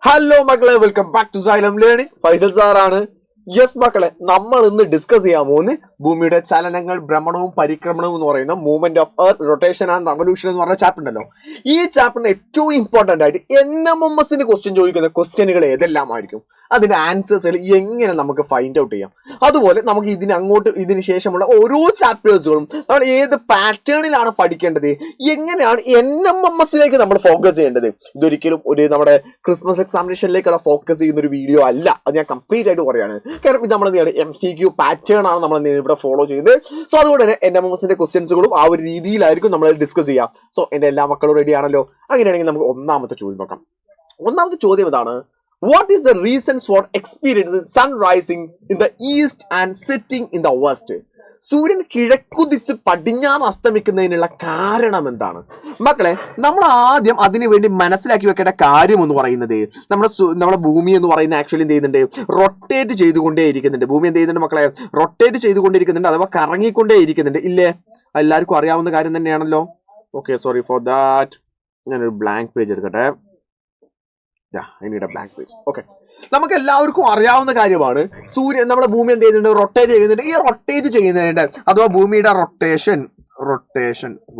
Hello മക്കളെ, welcome back to Xylem learning. Faisal സാറാണ്. Yes മക്കളെ, നമ്മൾ ഇന്ന് ഡിസ്കസ് ചെയ്യാൻ പോകുന്ന ഭൂമിയുടെ ചലനങ്ങൾ, ഭ്രമണവും പരിക്രമണവും എന്ന് പറയുന്ന movement of earth, rotation and revolution എന്ന് പറഞ്ഞ ചാപ്റ്റർ ഉണ്ടല്ലോ. ഈ ചാപ്റ്ററിന് ഏറ്റവും ഇമ്പോർട്ടന്റ് ആയിട്ട് NMMS ക്വസ്റ്റ്യൻ ചോദിക്കുന്ന ക്വസ്റ്റ്യനുകൾ ഏതെല്ലാം ആയിരിക്കും, അതിന്റെ ആൻസേഴ്സുകൾ എങ്ങനെ നമുക്ക് ഫൈൻഡ് ഔട്ട് ചെയ്യാം, അതുപോലെ നമുക്ക് ഇതിന് ശേഷമുള്ള ഓരോ ചാപ്റ്റേഴ്സുകളും നമ്മൾ ഏത് പാറ്റേണിലാണ് പഠിക്കേണ്ടത്, എങ്ങനെയാണ് NMMS നമ്മൾ ഫോക്കസ് ചെയ്യേണ്ടത്. ഇതൊരിക്കലും നമ്മുടെ ക്രിസ്മസ് എക്സാമിനേഷനിലേക്കുള്ള ഫോക്കസ് ചെയ്യുന്ന ഒരു വീഡിയോ അല്ല, അത് ഞാൻ കംപ്ലീറ്റ് ആയിട്ട് പറയാണ്. കാരണം ഇത് നമ്മൾ MCQ പാറ്റേൺ ആണ് നമ്മൾ ഇവിടെ ഫോളോ ചെയ്യുന്നത്. സോ അതുകൊണ്ട് തന്നെ NMMS ക്വസ്റ്റ്യൻസുകളും ആ ഒരു രീതിയിലായിരിക്കും നമ്മൾ ഡിസ്കസ് ചെയ്യാം. സോ എന്റെ എല്ലാ മക്കളും റെഡി ആണല്ലോ? അങ്ങനെയാണെങ്കിൽ നമുക്ക് ഒന്നാമത്തെ ചോദ്യം നോക്കാം. ഒന്നാമത്തെ ചോദ്യം ഇതാണ്: What is the reasons for experiencing sun rising in the east and setting in the west? സൂര്യൻ കിഴക്കുതിച്ച് പടിഞ്ഞാറ് അസ്തമിക്കുന്നതിനുള്ള കാരണം എന്താണ്? മക്കളെ, നമ്മൾ ആദ്യം അതിനു വേണ്ടി മനസ്സിലാക്കി വെക്കേണ്ട കാര്യം എന്ന് പറയുന്നത്, നമ്മുടെ ഭൂമി എന്ന് പറയുന്ന ആക്ച്വലി എന്ത് ചെയ്യുന്നുണ്ട്? റൊട്ടേറ്റ് ചെയ്തുകൊണ്ടേ ഇരിക്കുന്നുണ്ട്. ഭൂമി എന്ത് ചെയ്യുന്നുണ്ട് മക്കളെ? റൊട്ടേറ്റ് ചെയ്തുകൊണ്ടിരിക്കുന്നുണ്ട്, അഥവാ കറങ്ങിക്കൊണ്ടേ ഇരിക്കുന്നുണ്ട്. ഇല്ലേ? എല്ലാവർക്കും അറിയാവുന്ന കാര്യം തന്നെയാണല്ലോ. Okay, sorry for that. ഞാനൊരു ബ്ലാങ്ക് പേജ് എടുക്കട്ടെ. Blank page. ഓക്കെ, നമുക്ക് എല്ലാവർക്കും അറിയാവുന്ന കാര്യമാണ്, നമ്മുടെ ഭൂമി എന്ത് ചെയ്യുന്നുണ്ട്? റൊട്ടേറ്റ് ചെയ്യുന്നുണ്ട്. ഈ റൊട്ടേറ്റ് ചെയ്യുന്നതിന്റെ അഥവാ ഭൂമിയുടെ റൊട്ടേഷൻ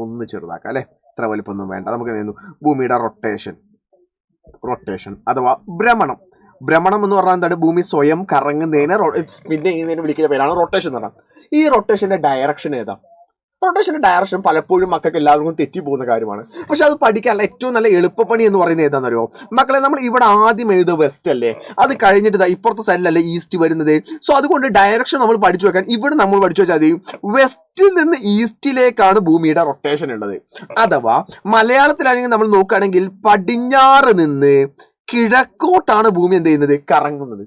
ഒന്ന് ചെറുതാക്കാം അല്ലെ, ഇത്ര വലിപ്പമൊന്നും വേണ്ട. നമുക്ക് എന്ത് ചെയ്യുന്നു? ഭൂമിയുടെ റൊട്ടേഷൻ അഥവാ ഭ്രമണം എന്ന് പറഞ്ഞാൽ എന്താണ്? ഭൂമി സ്വയം കറങ്ങുന്നതിനെ സ്പിൻ ചെയ്യുന്നതിന് വിളിക്കുന്ന പേരാണ് റൊട്ടേഷൻ എന്ന് പറഞ്ഞാൽ. ഈ റൊട്ടേഷന്റെ ഡയറക്ഷൻ ഏതാ? റൊട്ടേഷന്റെ ഡയറക്ഷൻ പലപ്പോഴും മക്കൾക്ക് എല്ലാവർക്കും തെറ്റിപ്പോകുന്ന കാര്യമാണ്. പക്ഷെ അത് പഠിക്കാനുള്ള ഏറ്റവും നല്ല എളുപ്പപ്പണി എന്ന് പറയുന്നത് ഏതാണെന്നറിയോ മക്കളെ? നമ്മൾ ഇവിടെ ആദ്യം എഴുതുക വെസ്റ്റ് അല്ലേ, അത് കഴിഞ്ഞിട്ട് ഇപ്പുറത്തെ സൈഡിലല്ലേ ഈസ്റ്റ് വരുന്നത്. സോ അതുകൊണ്ട് ഡയറക്ഷൻ നമ്മൾ പഠിച്ചു വെക്കാൻ ഇവിടെ നമ്മൾ പഠിച്ചു വെച്ചാൽ മതി. വെസ്റ്റിൽ നിന്ന് ഈസ്റ്റിലേക്കാണ് ഭൂമിയുടെ റൊട്ടേഷൻ ഉള്ളത്. അഥവാ മലയാളത്തിലാണെങ്കിൽ നമ്മൾ നോക്കുകയാണെങ്കിൽ പടിഞ്ഞാറ് നിന്ന് കിഴക്കോട്ടാണ് ഭൂമി എന്ത് ചെയ്യുന്നത്? കറങ്ങുന്നത്.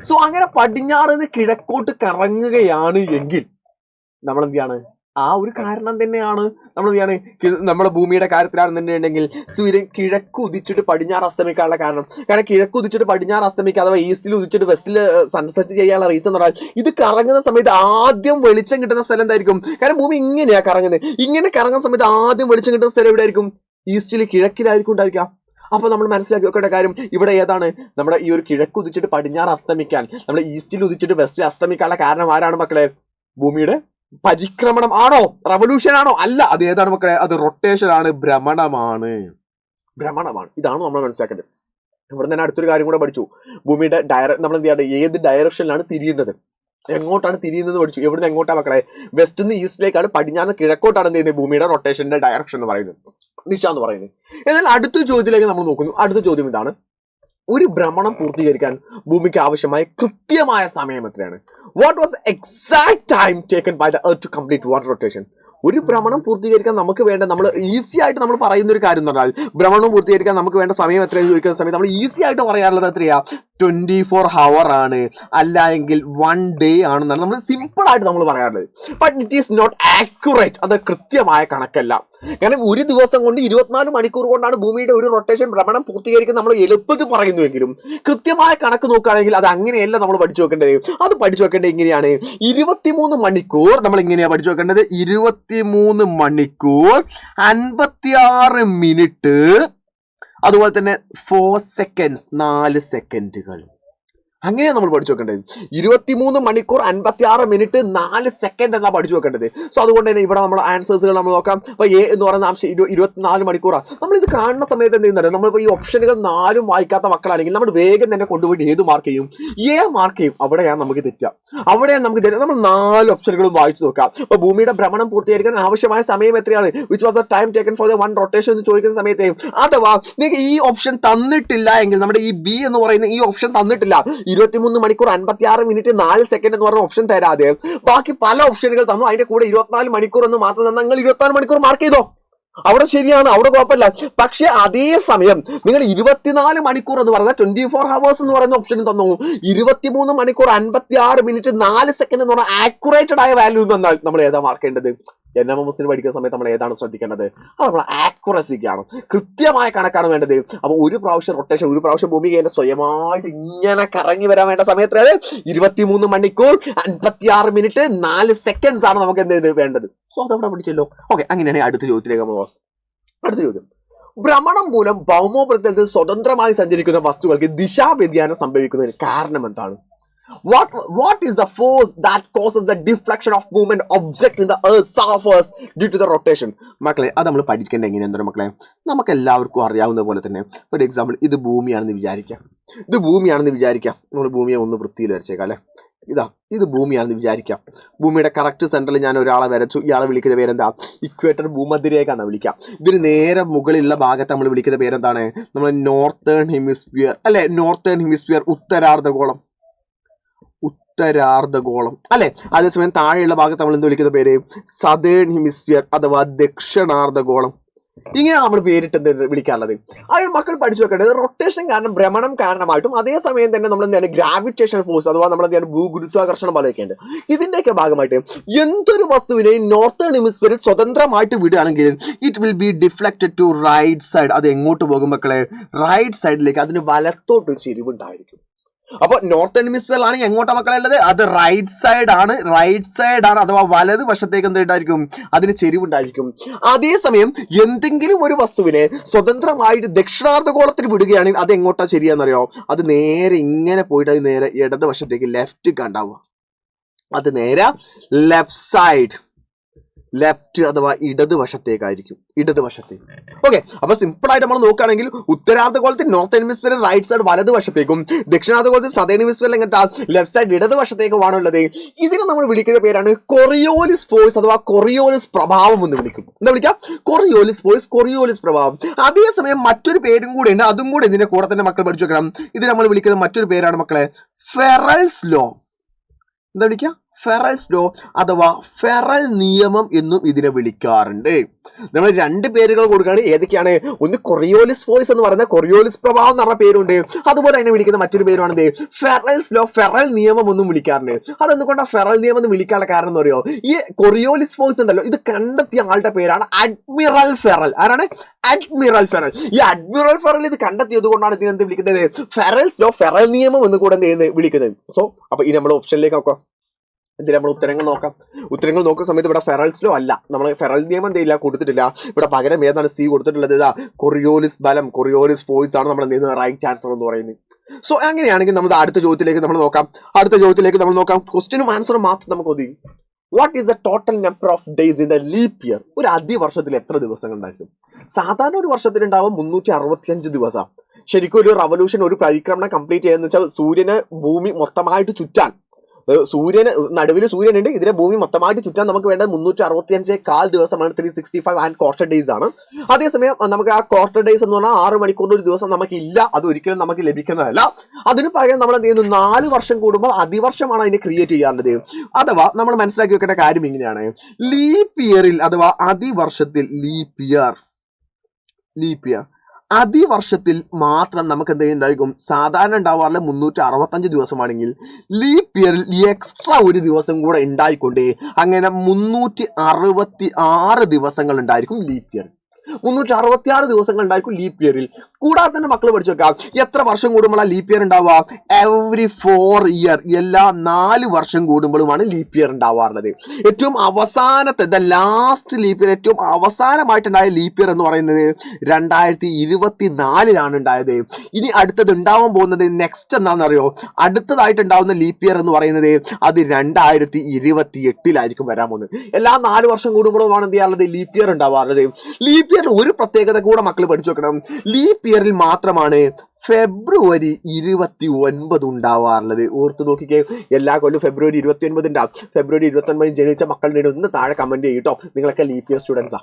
സോ അങ്ങനെ പടിഞ്ഞാറ് നിന്ന് കിഴക്കോട്ട് കറങ്ങുകയാണ് എങ്കിൽ നമ്മൾ എന്താണ്? ആ ഒരു കാരണം തന്നെയാണ് നമ്മൾ നമ്മുടെ ഭൂമിയുടെ കാര്യത്തിലാണെന്നുണ്ടെങ്കിൽ സൂര്യൻ കിഴക്ക് ഉദിച്ചിട്ട് പടിഞ്ഞാറ് അസ്തമിക്കാനുള്ള കാരണം. കാരണം കിഴക്ക് ഉദിച്ചിട്ട് പടിഞ്ഞാറ് അസ്തമിക്കുക, അഥവാ ഈസ്റ്റിൽ ഉദിച്ചിട്ട് വെസ്റ്റിൽ സൺസെറ്റ് ചെയ്യാനുള്ള റീസൺ എന്ന് പറഞ്ഞാൽ, ഇത് കറങ്ങുന്ന സമയത്ത് ആദ്യം വെളിച്ചം കിട്ടുന്ന സ്ഥലം എന്തായിരിക്കും? കാരണം ഭൂമി ഇങ്ങനെയാ കറങ്ങുന്നത്. ഇങ്ങനെ കറങ്ങുന്ന സമയത്ത് ആദ്യം വെളിച്ചം കിട്ടുന്ന സ്ഥലം എവിടെ ആയിരിക്കും? ഈസ്റ്റിൽ, കിഴക്കിലായിരിക്കും ഉണ്ടായിരിക്കാം. അപ്പൊ നമ്മൾ മനസ്സിലാക്കി വെക്കേണ്ട കാര്യം ഇവിടെ ഏതാണ്? നമ്മുടെ ഈ ഒരു കിഴക്ക് ഉദിച്ചിട്ട് പടിഞ്ഞാറ് അസ്തമിക്കാൻ, നമ്മുടെ ഈസ്റ്റിൽ ഉദിച്ചിട്ട് വെസ്റ്റിൽ അസ്തമിക്കാനുള്ള കാരണം ആരാണ് മക്കളെ? ഭൂമിയുടെ പരിക്രമണം ആണോ? റവല്യൂഷൻ ആണോ? അല്ല. അത് ഏതാണ് മക്കളെ? അത് റൊട്ടേഷൻ ആണ്, ഭ്രമണമാണ്. ഇതാണ് നമ്മൾ മനസ്സിലാക്കേണ്ടത്. ഇവിടെ തന്നെ അടുത്തൊരു കാര്യം കൂടെ പഠിച്ചു. ഭൂമിയുടെ നമ്മൾ എന്ത് ചെയ്യണം? ഏത് ഡയറക്ഷനിലാണ് തിരിയുന്നത്, എങ്ങോട്ടാണ് തിരിയുന്നത് പഠിച്ചു. എവിടുന്ന് എങ്ങോട്ടാ മക്കളെ? വെസ്റ്റ് നിന്ന് ഈസ്റ്റിലേക്കാണ്, പടിഞ്ഞാറ് കിഴക്കോട്ടാണ് എന്ത് ചെയ്യുന്നത്? ഭൂമിയുടെ റൊട്ടേഷന്റെ ഡയറക്ഷൻ എന്ന് പറയുന്നത്, ദിശ എന്ന് പറയുന്നത്. എന്നാൽ അടുത്ത ചോദ്യത്തിലേക്ക് നമ്മൾ നോക്കുന്നു. അടുത്ത ചോദ്യം ഇതാണ്: ഒരു ഭ്രമണം പൂർത്തീകരിക്കാൻ ഭൂമിക്ക് ആവശ്യമായ കൃത്യമായ സമയം എത്രയാണ്? What was exact time taken by the earth to complete water rotation? ഒരു ഭ്രമണം പൂർത്തീകരിക്കാൻ നമുക്ക് വേണ്ട, നമ്മൾ ഈസി ആയിട്ട് നമ്മൾ പറയുന്ന ഒരു കാര്യം എന്ന് പറഞ്ഞാൽ, ഭ്രമണം പൂർത്തീകരിക്കാൻ നമുക്ക് വേണ്ട സമയം എത്രയെന്ന് ചോദിക്കുന്ന സമയത്ത് നമ്മൾ ഈസി ആയിട്ട് പറയാറുള്ളത് എത്രയാ? 24 hour ആണ്, അല്ല എങ്കിൽ 1 day ആണെന്നാണ് നമ്മൾ സിമ്പിൾ ആയിട്ട് നമ്മൾ പറയാറുള്ളത്. But it is not accurate. അത് കൃത്യമായ കണക്കല്ല. കാരണം ഒരു ദിവസം കൊണ്ട് 24 മണിക്കൂർ കൊണ്ടാണ് ഭൂമിയുടെ ഒരു റൊട്ടേഷൻ ഭ്രമണം പൂർത്തീകരിക്കാൻ നമ്മൾ എളുപ്പത്തിൽ പറയുന്നുവെങ്കിലും കൃത്യമായ കണക്ക് നോക്കുകയാണെങ്കിൽ അത് അങ്ങനെയല്ല നമ്മൾ പഠിച്ചു വെക്കേണ്ടത്. അത് പഠിച്ചു വെക്കേണ്ടത് ഇങ്ങനെയാണ്: 23 മണിക്കൂർ. നമ്മൾ ഇങ്ങനെയാണ് പഠിച്ചു വെക്കേണ്ടത്: 23 മണിക്കൂർ 56 മിനിറ്റ്, അതുപോലെ തന്നെ 4 seconds 4 സെക്കൻഡുകൾ. അങ്ങനെയാണ് നമ്മൾ പഠിച്ചു വെക്കേണ്ടത്. 23 മണിക്കൂർ 56 മിനിറ്റ് 4 സെക്കൻഡ് എന്നാണ് പഠിച്ചു വെക്കേണ്ടത്. സോ അതുകൊണ്ട് തന്നെ ഇവിടെ നമ്മൾ ആൻസേഴ്സുകൾ നമ്മൾ നോക്കാം. അപ്പൊ എ എന്ന് പറയുന്ന ആംശം 24 മണിക്കൂറാണ്. നമ്മൾ ഇത് കാണുന്ന സമയത്ത് എന്ത് ചെയ്യുന്നത്? നമ്മളിപ്പോൾ ഈ ഓപ്ഷനുകൾ 4 വായിക്കാത്ത മക്കളാണെങ്കിൽ നമ്മൾ വേഗം തന്നെ കൊണ്ടുപോയിട്ട് ഏത് മാർക്ക് ചെയ്യും? എ മാർക്ക് ചെയ്യും. അവിടെയാണ് നമുക്ക് തെറ്റുക. നമ്മൾ 4 ഓപ്ഷനുകളും വായിച്ചു നോക്കാം. അപ്പൊ ഭൂമിയുടെ ഭ്രമണം പൂർത്തീകരിക്കാൻ ആവശ്യമായ സമയം എത്രയാണ്? Which was the time taken for the 1 rotation എന്ന് ചോദിക്കുന്ന സമയത്ത്, അഥവാ നിങ്ങൾക്ക് ഈ ഓപ്ഷൻ തന്നിട്ടില്ല എങ്കിൽ, നമ്മുടെ ഈ ബി എന്ന് പറയുന്ന ഈ ഓപ്ഷൻ തന്നിട്ടില്ല, 23 മണിക്കൂർ 56 മിനിറ്റ് 4 സെക്കൻഡ് എന്ന് പറഞ്ഞ ഓപ്ഷൻ തരാതെ ബാക്കി പല ഓപ്ഷനുകൾ തന്നു, അതിന്റെ കൂടെ 24 മണിക്കൂർ എന്ന് മാത്രം തന്നാൽ നിങ്ങൾ 24 മണിക്കൂർ മാർക്ക് ചെയ്തോ. അവിടെ ശരിയാണ്, അവിടെ കുഴപ്പമില്ല. പക്ഷെ അതേ സമയം നിങ്ങൾ 24 മണിക്കൂർ എന്ന് പറഞ്ഞാൽ 24 hours എന്ന് പറയുന്ന ഓപ്ഷൻ തന്നു. 23 മണിക്കൂർ 56 മിനിറ്റ് 4 സെക്കൻഡ് എന്ന് പറഞ്ഞാൽ ആക്യുറേറ്റഡ് ആയ വാല്യൂ തന്നാൽ നമ്മൾ ഏതാ മാർക്ക് ചെയ്യേണ്ടത്? NMMS പഠിക്കുന്ന സമയത്ത് നമ്മൾ ഏതാണ് ശ്രദ്ധിക്കേണ്ടത്? അത് നമ്മൾ ആക്യുറസിക്കാണ്, കൃത്യമായ കണക്കാണ് വേണ്ടത്. അപ്പൊ ഒരു പ്രാവശ്യം റൊട്ടേഷൻ, ഒരു പ്രാവശ്യം ഭൂമി കഴിഞ്ഞ സ്വയമായിട്ട് ഇങ്ങനെ കറങ്ങി വരാൻ വേണ്ട സമയത്ത് 23 മണിക്കൂർ 56 മിനിറ്റ് 4 സെക്കൻഡ്സ് ആണ് നമുക്ക് എന്ത് വേണ്ടത്. സോ അതവിടെ പഠിച്ചല്ലോ. ഓക്കെ, അങ്ങനെയാണെങ്കിൽ അടുത്ത ചോദ്യത്തിലേക്ക് നമ്മൾ പോകാം. അടുത്ത ചോദ്യം: ഭ്രമണം മൂലം ഭൗമോപരിതലത്തിൽ സ്വതന്ത്രമായി സഞ്ചരിക്കുന്ന വസ്തുക്കൾക്ക് ദിശാവ്യതിയാനം സംഭവിക്കുന്നതിന് കാരണം എന്താണ്? What is the force that causes the deflection of movement object in the earth's surface due to the rotation? മക്കളെ അത് നമ്മൾ പഠിക്കേണ്ട എങ്ങനെയാ മക്കളെ? നമുക്ക് എല്ലാവർക്കും അറിയാവുന്ന പോലെ തന്നെ ഒരു എക്സാമ്പിൾ, ഇത് ഭൂമിയാണെന്ന് വിചാരിക്കാം. നമ്മൾ ഭൂമിയെ ഒന്ന് വൃത്തിയിൽ വരച്ചേക്കാം അല്ലെ. ഇത് ഭൂമിയാണെന്ന് വിചാരിക്കാം. ഭൂമിയുടെ കറക്റ്റ് സെന്ററിൽ ഞാൻ ഒരാളെ വരച്ചു. ഇയാളെ വിളിക്കുന്ന പേരെന്താ? ഇക്വേറ്റർ ഭൂമധ്യരേഖ എന്നാണ് വിളിക്കാം. ഇതിന് നേരെ മുകളിലുള്ള ഭാഗത്ത് നമ്മൾ വിളിക്കുന്ന പേരെന്താണ്? നമ്മൾ നോർത്തേൺ ഹെമിസ്ഫിയർ അല്ലെ. നോർത്തേൺ ഹെമിസ്ഫിയർ ഉത്തരാർദ്ധഗോളം അല്ലെ. അതേസമയം താഴെയുള്ള ഭാഗത്ത് നമ്മൾ എന്ത് വിളിക്കുന്ന പേര്? സദേൺ ഹെമിസ്ഫിയർ അഥവാ ദക്ഷിണാർദ്ധഗോളം. ഇങ്ങനെയാണ് നമ്മൾ പേരിട്ട് വിളിക്കാറുള്ളത്. അത് മക്കൾ പഠിച്ചു വെക്കേണ്ടത് റൊട്ടേഷൻ കാരണം, ഭ്രമണം കാരണമായിട്ടും അതേസമയം തന്നെ നമ്മൾ എന്താണ് ഗ്രാവിറ്റേഷൻ ഫോഴ്സ് അഥവാ നമ്മൾ എന്താണ് ഭൂഗുരുത്വാകർഷണം പോലെയൊക്കെയുണ്ട്. ഇതിന്റെയൊക്കെ ഭാഗമായിട്ട് എന്തൊരു വസ്തുവിനെയും നോർത്തേൺ ഹെമിസ്ഫിയറിൽ സ്വതന്ത്രമായിട്ട് വിടുകയാണെങ്കിൽ it will be deflected to right side. അത് എങ്ങോട്ട് പോകും മക്കളെ? റൈറ്റ് സൈഡിലേക്ക്. അതിന് വലത്തോട്ട് ചെരിവുണ്ടായിരിക്കും. അപ്പൊ നോർത്തേൺ ഹെമിസ്ഫിയറിലാണ് എങ്ങോട്ടാ മക്കളെ ഉള്ളത്? അത് റൈറ്റ് സൈഡ് ആണ് അഥവാ വലത് വശത്തേക്ക് എന്തായിരിക്കും? അതിന് ചെരിവുണ്ടായിരിക്കും. അതേസമയം എന്തെങ്കിലും ഒരു വസ്തുവിനെ സ്വതന്ത്രമായിട്ട് ദക്ഷിണാർദ്ധഗോളത്തിൽ വിടുകയാണെങ്കിൽ അത് എങ്ങോട്ടാ ശരിയാന്നറിയോ? അത് നേരെ ഇങ്ങനെ പോയിട്ട് അത് നേരെ ഇടത് വശത്തേക്ക് ലെഫ്റ്റ് കണ്ടാവുക. അത് നേരെ ലെഫ്റ്റ് അഥവാ ഇടതുവശത്തേക്കായിരിക്കും. ഓക്കെ. അപ്പൊ സിമ്പിൾ ആയിട്ട് നമ്മൾ നോക്കുകയാണെങ്കിൽ ഉത്തരാർദ്ധഗോളത്തിൽ നോർത്ത് ഹെമിസ്ഫിയർ റൈറ്റ് സൈഡ് വലതുവശത്തേക്കും ദക്ഷിണാർദ്ധഗോളത്തിൽ സദേൺ ഹെമിസ്ഫിയർ എങ്ങോട്ടാ? ലെഫ്റ്റ് സൈഡ് ഇടതുവശത്തേക്കുമാണുള്ളത്. ഇതിന് നമ്മൾ വിളിക്കുന്ന പേരാണ് കൊറിയോലിസ് ഫോഴ്സ് അഥവാ കൊറിയോലിസ് പ്രഭാവം എന്ന് വിളിക്കും. എന്താ വിളിക്കാം? കൊറിയോലിസ് ഫോഴ്സ്, കൊറിയോലിസ് പ്രഭാവം. അതേസമയം മറ്റൊരു പേരും കൂടെ ഉണ്ട്. അതും കൂടെ ഇതിന്റെ കൂടെ തന്നെ മക്കൾ പഠിച്ചു വെക്കണം. ഇത് നമ്മൾ വിളിക്കുന്ന മറ്റൊരു പേരാണ് മക്കളെ ഫെറൽസ് ലോ. എന്താ വിളിക്കുക? ഫെറൽസ് ലോ അഥവാ ഫെറൽ നിയമം എന്നും ഇതിനെ വിളിക്കാറുണ്ട്. നമ്മൾ രണ്ട് പേരുകൾ കൊടുക്കുകയാണ്. ഏതൊക്കെയാണ്? ഒന്ന് കൊറിയോലിസ് ഫോഴ്സ് എന്ന് പറയുന്ന കൊറിയോലിസ് പ്രഭാവം എന്ന് പറഞ്ഞ പേരുണ്ട്. അതുപോലെ അതിനെ വിളിക്കുന്ന മറ്റൊരു പേരുമാണെന്ത്? ഫെറൽസ് ലോ, ഫെറൽ നിയമം എന്നും വിളിക്കാറുണ്ട്. അതെന്തുകൊണ്ടാണ് ഫെറൽ നിയമം എന്ന് വിളിക്കാനുള്ള കാരണം എന്ന് പറയുമോ? ഈ കൊറിയോലിസ് ഫോഴ്സ് ഉണ്ടല്ലോ, ഇത് കണ്ടെത്തിയ ആളുടെ പേരാണ് അഡ്മിറൽ ഫെറൽ. ആരാണ്? അഡ്മിറൽ ഫെറൽ. ഈ അഡ്മിറൽ ഫെറൽ ഇത് കണ്ടെത്തിയത് കൊണ്ടാണ് ഇതിനെന്ത് വിളിക്കുന്നത്? ഫെറൽസ് ലോ, ഫെറൽ നിയമം എന്ന് കൂടെ വിളിക്കുന്നത്. സോ അപ്പൊ ഇനി നമ്മൾ ഓപ്ഷനിലേക്ക് നോക്കാം. ഇതിൽ നമ്മൾ ഉത്തരങ്ങൾ നോക്കുന്ന സമയത്ത് ഇവിടെ ഫെറൽസ് ലോ അല്ല, നമ്മൾ ഫെറൽ നിയമം എന്തെയില്ല കൊടുത്തിട്ടില്ല. ഇവിടെ പകരം ഏതാണ് സി കൊടുത്തിട്ടുള്ളത്? ഇതാ കൊറിയോലിസ് ബലം, കൊറിയോലിസ് ഫോഴ്സ് ആണ് നമ്മൾ എന്ത് റൈറ്റ് ആൻസർ എന്ന് പറയുന്നത്. സോ അങ്ങനെയാണെങ്കിൽ നമ്മൾ അടുത്ത ചോദ്യത്തിലേക്ക് നമ്മൾ നോക്കാം. ക്വസ്റ്റ്യനും ആൻസറും മാത്രം നമുക്ക് ഒതുങ്ങി. What is the total number of days in the leap year? ഒരു അതിവർഷത്തിൽ എത്ര ദിവസങ്ങൾ ഉണ്ടായിരിക്കും? സാധാരണ ഒരു വർഷത്തിൽ ഉണ്ടാവും 365 ദിവസം. ശരിക്കും ഒരു റവല്യൂഷൻ, ഒരു പരിക്രമണം കംപ്ലീറ്റ് ചെയ്യുന്ന വെച്ചാൽ സൂര്യന് ഭൂമി മൊത്തമായിട്ട് ചുറ്റാൻ, നടുവിൽ സൂര്യനുണ്ട്, ഇതിനെ ഭൂമി മൊത്തമായിട്ട് ചുറ്റാൻ നമുക്ക് വേണ്ടത് 365 ദിവസമാണ്. 365 ആൻഡ് ക്വാർട്ടർ ഡേയ്സ് ആണ്. അതേസമയം നമുക്ക് ആ ക്വാർട്ടർ ഡേയ്സ് എന്ന് പറഞ്ഞാൽ 6 മണിക്കൂറിന്റെ ഒരു ദിവസം നമുക്കില്ല. അത് ഒരിക്കലും നമുക്ക് ലഭിക്കുന്നതല്ല. അതിന് പകരം നമ്മൾ എന്ത് ചെയ്യുന്നു? 4 വർഷം കൂടുമ്പോൾ അതിവർഷമാണ് അതിനെ ക്രിയേറ്റ് ചെയ്യാറുള്ളത്. അഥവാ നമ്മൾ മനസ്സിലാക്കി വെക്കേണ്ട കാര്യം ഇങ്ങനെയാണ്. ലീപ് ഇയറിൽ അഥവാ അതിവർഷത്തിൽ ലീപ് ഇയർ അതിവർഷത്തിൽ മാത്രം നമുക്ക് എന്തെങ്കിലും ഉണ്ടായിരിക്കും? സാധാരണ ഉണ്ടാവാറില്ല 365 ദിവസമാണെങ്കിൽ ലീപ് ഇയറിൽ എക്സ്ട്രാ ഒരു ദിവസം കൂടെ ഉണ്ടായിക്കൊണ്ട് അങ്ങനെ 366 ദിവസങ്ങൾ ഉണ്ടായിരിക്കും ലീപ് ഇയർ. 366 ദിവസങ്ങൾ ഉണ്ടായിരിക്കും ലീപ് ഇയറിൽ. കൂടാതെ തന്നെ മക്കൾ പഠിച്ചു വെക്കാം, എത്ര വർഷം കൂടുമ്പോഴാണ് ലീപ് ഇയർ ഉണ്ടാവുക? എവറി 4 ഇയർ, എല്ലാ 4 വർഷം കൂടുമ്പോഴുമാണ് ലീപ് ഇയർ ഉണ്ടാവാറുള്ളത്. ഏറ്റവും അവസാനത്തെ ലാസ്റ്റ് ലീപ് ഇയർ, ഏറ്റവും അവസാനമായിട്ടുണ്ടായ ലീപ് ഇയർ എന്ന് പറയുന്നത് 2024 ഉണ്ടായത്. ഇനി അടുത്തത് ഉണ്ടാവാൻ പോകുന്നത് നെക്സ്റ്റ് എന്താണെന്നറിയോ? അടുത്തതായിട്ട് ഉണ്ടാവുന്ന ലീപ് ഇയർ എന്ന് പറയുന്നത് അത് 2028 വരാൻ പോകുന്നത്. എല്ലാ 4 വർഷം കൂടുമ്പോഴുമാണ് എന്ത് ചെയ്യാറുള്ളത്? Leap year ഉണ്ടാവാറുള്ളത്. ലീപ് ഒരു പ്രത്യേകത കൂടെ മക്കൾ പഠിച്ചു വെക്കണം. ലീപ് ഇയറിൽ മാത്രമാണ് ഫെബ്രുവരി 29 ഉണ്ടാവാറുള്ളത്. ഓർത്ത് നോക്കിക്കേ, എല്ലാ കൊല്ലം ഫെബ്രുവരി 29 ഉണ്ടാവും. ഫെബ്രുവരി 29 ജനിച്ച മക്കളുടെ ഒന്ന് താഴെ കമന്റ് ചെയ്യട്ടോ. നിങ്ങളൊക്കെ ലീപ് ഇയർ സ്റ്റുഡൻസാ,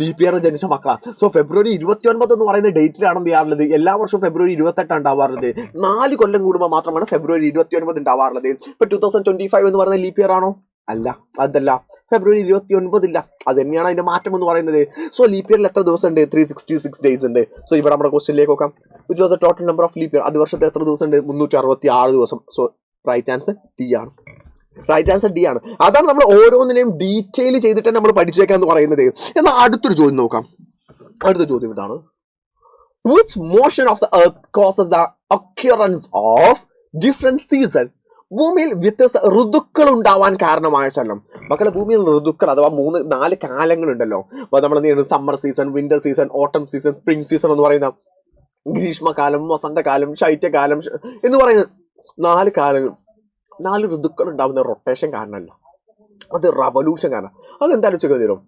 ലീപ് ഇയർ ജനിച്ച മക്കളാ. സോ ഫെബ്രുവരി 29 എന്ന് പറയുന്ന ഡേറ്റിലാണ് എന്ത് ചെയ്യാറുള്ളത്? എല്ലാ വർഷവും ഫെബ്രുവരി 28 ഉണ്ടാവാറുള്ളത്. 4 കൊല്ലം കൂടുമ്പോൾ മാത്രമാണ് ഫെബ്രുവരി 29 ഉണ്ടാവാറുള്ളത്. ഇപ്പൊ 2025 എന്ന് പറയുന്ന ലീപ് ഇയർ ആണോ? അല്ല, അതല്ല. ഫെബ്രുവരി 29 ഇല്ല. അത് തന്നെയാണ് അതിന്റെ മാറ്റം എന്ന് പറയുന്നത്. സോ ലീപ് ഇയറിൽ എത്ര ദിവസം ഉണ്ട്? 366 ഡേയ്സ് ഉണ്ട്. സോ ഇവിടെ നമ്മുടെ ക്വസ്റ്റ്യനിലേക്ക് നോക്കാം. Which was A total number of leap year? അത് വർഷത്തെ എത്ര ദിവസം ഉണ്ട്? 366 ദിവസം. സോ റൈറ്റ് ആൻസർ ഡി ആണ്. അതാണ് നമ്മൾ ഓരോന്നിനെയും ഡീറ്റെയിൽ ചെയ്തിട്ട് നമ്മൾ പഠിച്ചേക്കാന്ന് പറയുന്നത്. എന്നാൽ അടുത്തൊരു ചോദ്യം നോക്കാം. അടുത്ത ചോദ്യം ഇതാണ്. Which motion of the earth causes the occurrence of different seasons ഭൂമിയിൽ വ്യത്യസ്ത ഋതുക്കൾ ഉണ്ടാവാൻ കാരണമായ ചലനം. മക്കളെ, ഭൂമിയിൽ ഋതുക്കൾ അഥവാ 3-4 കാലങ്ങളുണ്ടല്ലോ. അപ്പോൾ നമ്മൾ എന്ത് ചെയ്യുന്നത്? സമ്മർ സീസൺ, വിന്റർ സീസൺ, ഓട്ടം സീസൺ, സ്പ്രിംഗ് സീസൺ എന്ന് പറയുന്ന ഗ്രീഷ്മകാലം, വസന്തകാലം, ശൈത്യകാലം എന്ന് പറയുന്നത് 4 കാലങ്ങൾ, 4 ഋതുക്കൾ ഉണ്ടാവുന്ന റൊട്ടേഷൻ കാരണമല്ല, അത് റവല്യൂഷൻ കാരണം. അതെന്തായാലും ചെയ്തു തരും.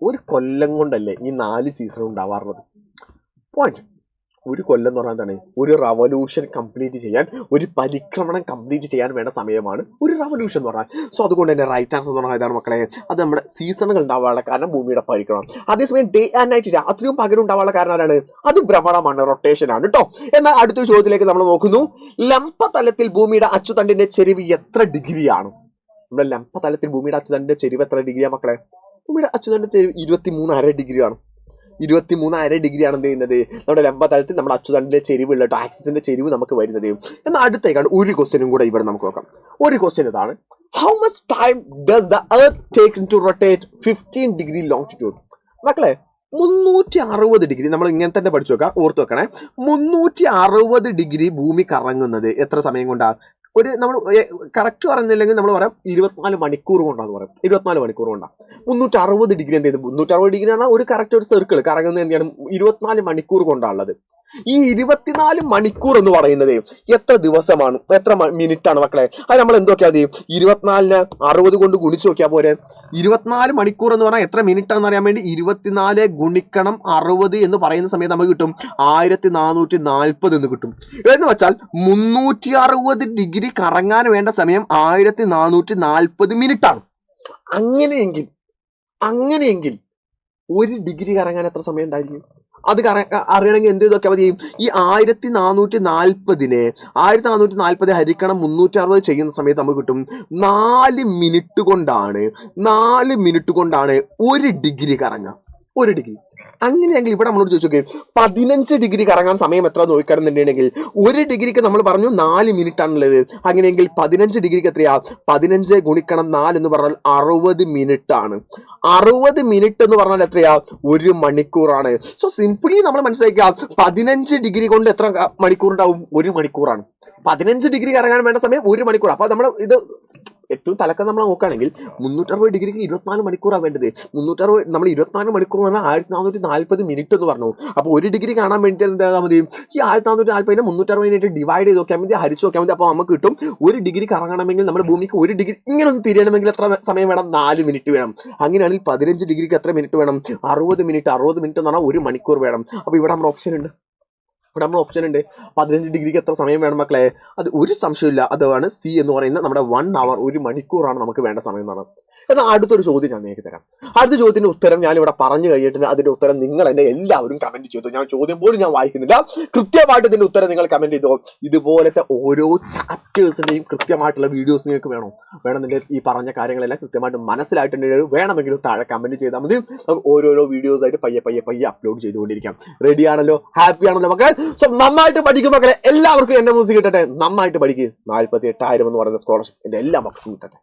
ഒരു കൊല്ലം കൊണ്ടല്ലേ ഈ 4 സീസൺ ഉണ്ടാവാറുള്ളത്. പോയിന്റ്. ഒരു കൊല്ലം എന്ന് പറഞ്ഞാൽ എന്താണ്? ഒരു റവല്യൂഷൻ കംപ്ലീറ്റ് ചെയ്യാൻ, ഒരു പരിക്രമണം കംപ്ലീറ്റ് ചെയ്യാൻ വേണ്ട സമയമാണ് ഒരു റവല്യൂഷൻ എന്ന് പറഞ്ഞാൽ. സോ അതുകൊണ്ട് തന്നെ റൈറ്റ് ആൻസർ എന്ന് പറഞ്ഞാൽ ഇതാണ് മക്കളെ. അത് നമ്മുടെ സീസണുകൾ ഉണ്ടാവാനുള്ള കാരണം ഭൂമിയുടെ പരിക്രമണം. അതേസമയം ഡേ ആൻഡ് നൈറ്റ്, രാത്രിയും പകലും ഉണ്ടാവാനുള്ള കാരണം ആരാണ്? അത് ഭ്രമണമാണ്, റൊട്ടേഷൻ ആണ് കേട്ടോ. എന്നാൽ അടുത്ത ചോദ്യത്തിലേക്ക് നമ്മൾ നോക്കുന്നു. ലംബതലത്തിൽ ഭൂമിയുടെ അച്ചുതണ്ടിന്റെ ചെരിവ് എത്ര ഡിഗ്രിയാണ്? നമ്മുടെ ലംബതലത്തിൽ ഭൂമിയുടെ അച്ചുതണ്ടിന്റെ ചെരിവ് എത്ര ഡിഗ്രിയാണ് മക്കളെ? ഭൂമിയുടെ അച്ചുതണ്ടിന്റെ ചെരിവ് 23.5 ഡിഗ്രിയാണ്. 23.5 ഡിഗ്രിയാണ് എന്ത് ചെയ്യുന്നത്? നമ്മുടെ ലംബതലത്തിൽ നമ്മുടെ അച്ചുതണ്ടിന്റെ ചെരിവുള്ള ആക്സിസിന്റെ ചെരിവ് നമുക്ക് വരുന്നത്. എന്നാൽ അടുത്തേക്കാണ് ഒരു ക്വസ്റ്റ്യനും കൂടെ ഇവിടെ നമുക്ക് നോക്കാം. ഒരു ക്വസ്റ്റ്യൻ ഇതാണ്. How much time does the earth take to rotate 15 degree longitude? മക്കളെ, 360 ഡിഗ്രി നമ്മൾ ഇങ്ങനെ തന്നെ പഠിച്ചു വെക്കാം, ഓർത്ത് വെക്കണേ. 360 ഡിഗ്രി ഭൂമി കറങ്ങുന്നത് എത്ര സമയം കൊണ്ടാണ്? നമ്മൾ കറക്റ്റ് പറഞ്ഞില്ലെങ്കിൽ നമ്മൾ പറയാം 24 മണിക്കൂർ കൊണ്ടാന്ന് പറയാം. 24 മണിക്കൂർ കൊണ്ടാണ് 360 ഡിഗ്രി എന്ത് ചെയ്ത്? 360 ഡിഗ്രി പറഞ്ഞാൽ ഒരു കറക്റ്റ് ഒരു സർക്കിൾ കറങ്ങുന്നത് എന്താണ്? 24 മണിക്കൂർ കൊണ്ടാണുള്ളത്. ഈ 24 മണിക്കൂർ എന്ന് പറയുന്നത് എത്ര ദിവസമാണ്, എത്ര മിനിറ്റ് ആണ് മക്കളെ? അത് നമ്മൾ എന്തൊക്കെയാ മതി? 24നെ 60 കൊണ്ട് ഗുണിച്ച് നോക്കിയാൽ പോരെ. 24 മണിക്കൂർ എന്ന് പറഞ്ഞാൽ എത്ര മിനിറ്റ് ആണെന്ന് അറിയാൻ വേണ്ടി 24 ഗുണിക്കണം 60 എന്ന് പറയുന്ന സമയത്ത് നമുക്ക് കിട്ടും 1440 എന്ന് കിട്ടും. എന്ന് വെച്ചാൽ 360 ഡിഗ്രി കറങ്ങാൻ വേണ്ട സമയം 1440 മിനിറ്റ് ആണ്. അങ്ങനെയെങ്കിൽ 1 ഡിഗ്രി കറങ്ങാൻ എത്ര സമയം ഉണ്ടായിരിക്കും? അത് അറിയണമെങ്കിൽ എന്ത് ചെയ്തൊക്കെ മതി? ഈ 1440 ഹരിക്കണം 360 ചെയ്യുന്ന സമയത്ത് നമുക്ക് കിട്ടും 4 മിനിറ്റ് കൊണ്ടാണ് 1 ഡിഗ്രി കറങ്ങുക. 1 ഡിഗ്രി. അങ്ങനെയെങ്കിൽ ഇവിടെ നമ്മളോട് ചോദിച്ചു നോക്കി 15 ഡിഗ്രി കറങ്ങാൻ സമയം എത്ര നോക്കിക്കിടന്നുണ്ടെങ്കിൽ 1 ഡിഗ്രിക്ക് നമ്മൾ പറഞ്ഞു 4 മിനിറ്റ് ആണുള്ളത്. അങ്ങനെയെങ്കിൽ 15 ഡിഗ്രിക്ക് എത്രയാ? 15 ഗുണിക്കണം 4 എന്ന് പറഞ്ഞാൽ 60 മിനിറ്റ് ആണ്. 60 മിനിറ്റ് എന്ന് പറഞ്ഞാൽ എത്രയാ? 1 മണിക്കൂറാണ്. സോ സിംപിളി നമ്മൾ മനസ്സിലാക്കുക, 15 ഡിഗ്രി കൊണ്ട് എത്ര മണിക്കൂർ ഉണ്ടാവും? 1 മണിക്കൂറാണ്. 15 ഡിഗ്രി കറങ്ങാൻ വേണ്ട സമയം 1 മണിക്കൂർ. അപ്പോൾ നമ്മൾ ഇത് ഏറ്റവും തലക്കം നമ്മൾ നോക്കുകയാണെങ്കിൽ 360 ഡിഗ്രിക്ക് 24 മണിക്കൂറാണ് വേണ്ടത്. 360 നമ്മൾ 24 മണിക്കൂർ പറഞ്ഞാൽ 1440 മിനിറ്റ് എന്ന് പറഞ്ഞു. അപ്പോൾ 1 ഡിഗ്രി കാണാൻ വേണ്ടി എന്താകാൻ മതി? ഈ 1440 360 ഡിവൈഡ് ചെയ്ത് നോക്കിയാൽ മതി, ഹരിച്ച് നോക്കിയാൽ മതി. അപ്പോൾ നമുക്ക് കിട്ടും 1 ഡിഗ്രി കറങ്ങണമെങ്കിൽ നമ്മുടെ ഭൂമിക്ക് 1 ഡിഗ്രി ഇങ്ങനെ ഒന്ന് തിരിയണമെങ്കിൽ എത്ര സമയം വേണം? 4 മിനിറ്റ് വേണം. അങ്ങനെയാണെങ്കിൽ 15 ഡിഗ്രിക്ക് എത്ര മിനിറ്റ് വേണം? 60 മിനിറ്റ്. 60 മിനിറ്റ് എന്ന് പറഞ്ഞാൽ 1 മണിക്കൂർ വേണം. അപ്പോൾ ഇവിടെ നമ്മുടെ ഓപ്ഷൻ ഉണ്ട്. 15 ഡിഗ്രിക്ക് എത്ര സമയം വേണം മക്കളെ? അത് ഒരു സംശയമില്ല, അതാണ് സി എന്ന് പറയുന്ന നമ്മുടെ 1 അവർ, 1 മണിക്കൂറാണ് നമുക്ക് വേണ്ട സമയം എന്നാണ്. എന്നാൽ അടുത്തൊരു ചോദ്യം ഞാൻ നിങ്ങൾക്ക് തരാം. അടുത്ത ചോദ്യത്തിന്റെ ഉത്തരം ഞാൻ ഇവിടെ പറഞ്ഞു കഴിഞ്ഞിട്ടുണ്ട്. അതിന്റെ ഉത്തരം നിങ്ങൾ എന്നെ എല്ലാവരും കമന്റ് ചെയ്തു. ഞാൻ ചോദ്യം പോലും ഞാൻ വായിക്കുന്നില്ല, കൃത്യമായിട്ട് ഇതിന്റെ ഉത്തരം നിങ്ങൾ കമന്റ് ചെയ്തോ. ഇതുപോലത്തെ ഓരോ ചാപ്റ്റേഴ്സിന്റെയും കൃത്യമായിട്ടുള്ള വീഡിയോസ് നിങ്ങൾക്ക് വേണമെന്നുണ്ടെങ്കിൽ ഈ പറഞ്ഞ കാര്യങ്ങളെല്ലാം കൃത്യമായിട്ട് മനസ്സിലായിട്ടുണ്ടെങ്കിൽ വേണമെങ്കിലും താഴെ കമന്റ് ചെയ്താൽ മതി. നമുക്ക് ഓരോരോ വീഡിയോസ് ആയിട്ട് പയ്യെ അപ്ലോഡ് ചെയ്തുകൊണ്ടിരിക്കാം. റെഡി ആണല്ലോ? ഹാപ്പി ആണല്ലോ മക്കൾ? സോ നന്നായിട്ട് പഠിക്കും മക്കളെ. എല്ലാവർക്കും എന്റെ മ്യൂസിക് കിട്ടട്ടെ. നന്നായിട്ട് പഠിക്കുക. 48,000 എന്ന് പറയുന്ന സ്കോളർഷിപ്പ് എന്റെ എല്ലാ മക്കൾക്കും കിട്ടട്ടെ.